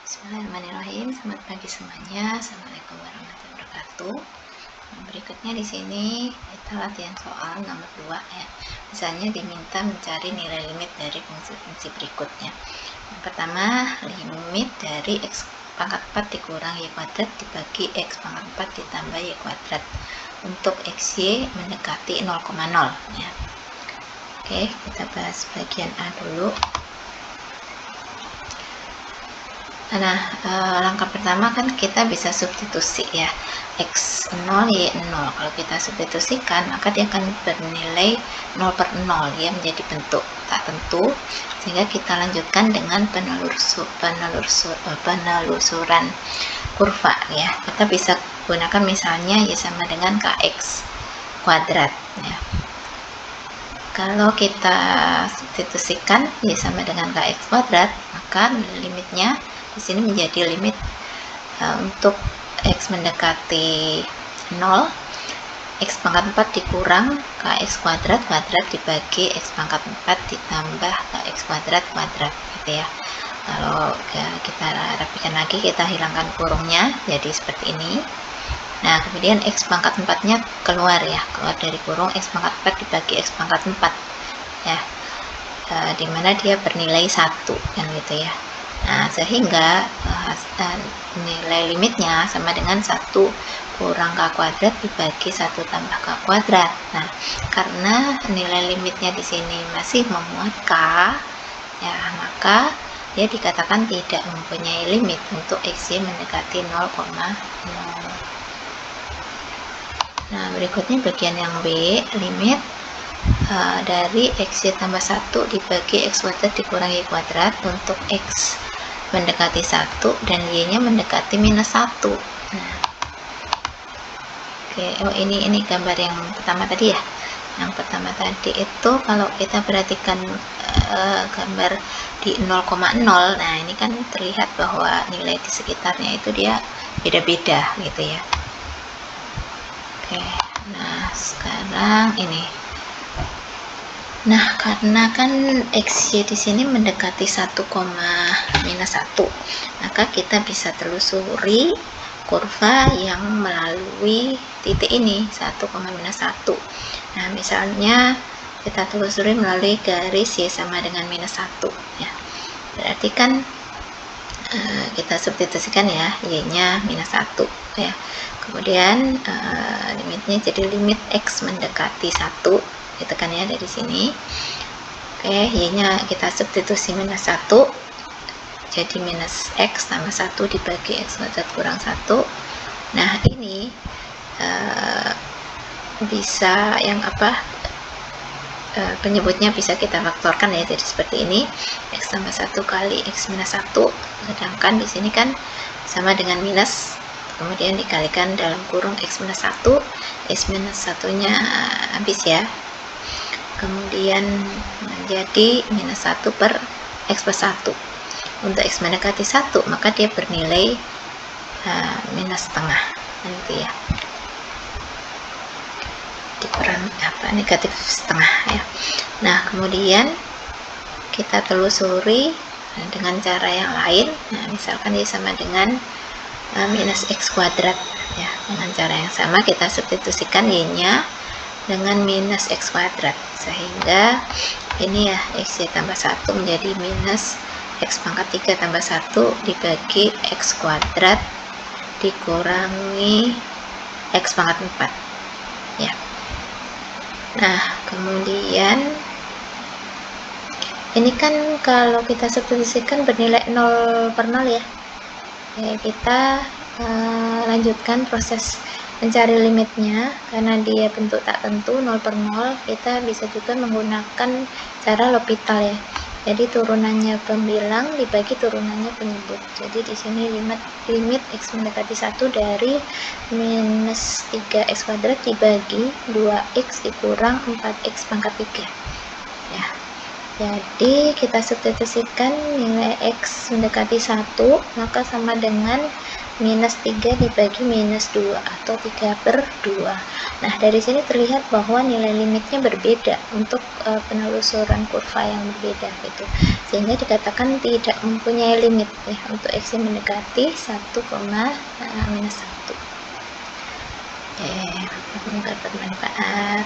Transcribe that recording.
Bismillahirrahmanirrahim. Selamat pagi semuanya. Assalamualaikum warahmatullahi wabarakatuh. Berikutnya di sini kita latihan soal nomor 2 ya. Misalnya diminta mencari nilai limit dari fungsi-fungsi berikutnya. Yang pertama, limit dari x pangkat 4 dikurang y kuadrat dibagi x pangkat 4 ditambah y kuadrat untuk xy mendekati 0,0 ya. Oke, kita bahas bagian A dulu. Nah, langkah pertama kan kita bisa substitusi ya, x 0 y 0. Kalau kita substitusikan maka dia akan bernilai 0 per 0 ya, menjadi bentuk tak tentu, sehingga kita lanjutkan dengan penelusuran kurva ya. Kita bisa gunakan misalnya y sama dengan kx kuadrat ya. Kalau kita substitusikan y sama dengan kx kuadrat, maka limitnya di sini menjadi limit untuk x mendekati 0, x pangkat 4 dikurang kx kuadrat dibagi x pangkat 4 ditambah kx kuadrat gitu ya. Kalau kita rapikan lagi, kita hilangkan kurungnya jadi seperti ini. Nah, kemudian x pangkat 4 nya keluar ya, keluar dari kurung x pangkat 4 dibagi x pangkat 4 ya, dimana dia bernilai 1 kan gitu ya. Nah, sehingga nilai limitnya sama dengan 1 kurang k kuadrat dibagi 1 tambah k kuadrat. Nah, karena nilai limitnya di sini masih memuat k ya, maka dia dikatakan tidak mempunyai limit untuk xy mendekati 0,0. Nah, berikutnya bagian yang B, limit dari xy tambah 1 dibagi x kuadrat dikurang y kuadrat untuk x mendekati 1 dan y nya mendekati minus 1. Nah, oke, ini gambar yang pertama tadi ya. Yang pertama tadi itu kalau kita perhatikan gambar di 0,0, nah ini kan terlihat bahwa nilai di sekitarnya itu dia beda-beda gitu ya. Oke, nah sekarang ini. Nah, karena kan xy di sini mendekati 1, minus 1, maka kita bisa telusuri kurva yang melalui titik ini 1, minus 1. Nah, misalnya kita telusuri melalui garis y sama dengan minus 1 ya. Berarti kan kita substitusikan ya, y nya minus 1 ya. Kemudian limitnya jadi limit x mendekati 1 gitu kan ya, dari sini. Oke, y nya kita substitusi minus 1 jadi minus x tambah 1 dibagi x kuadrat kurang 1. Nah, ini bisa yang apa, penyebutnya bisa kita faktorkan ya, jadi seperti ini, x tambah 1 kali x minus 1, sedangkan di sini kan sama dengan minus, kemudian dikalikan dalam kurung x minus 1, x minus 1 nya habis ya, kemudian menjadi minus 1 per x plus 1. Untuk x mendekati 1 maka dia bernilai minus setengah nanti ya, dikurang negatif setengah ya. Nah, kemudian kita telusuri dengan cara yang lain. Nah, misalkan dia sama dengan minus x kuadrat ya, dengan cara yang sama kita substitusikan y nya dengan minus x kuadrat, sehingga ini ya, xy tambah 1 menjadi minus x pangkat 3 tambah 1 dibagi x kuadrat dikurangi x pangkat 4 ya. Nah, kemudian ini kan kalau kita substitusikan bernilai 0 per 0 ya. Kita lanjutkan proses mencari limitnya. Karena dia bentuk tak tentu 0 per 0, kita bisa juga menggunakan cara L'Hopital ya. Jadi turunannya pembilang dibagi turunannya penyebut. Jadi di sini limit x mendekati 1 dari minus 3x kuadrat dibagi 2x dikurang 4x pangkat 3 ya. Jadi kita substitusikan nilai x mendekati 1 maka sama dengan minus 3 dibagi minus 2 atau 3/2. Nah, dari sini terlihat bahwa nilai limitnya berbeda untuk penelusuran kurva yang berbeda gitu. Sehingga dikatakan tidak mempunyai limit ya untuk x yang mendekati 1, minus 1. Oke, semoga bermanfaat.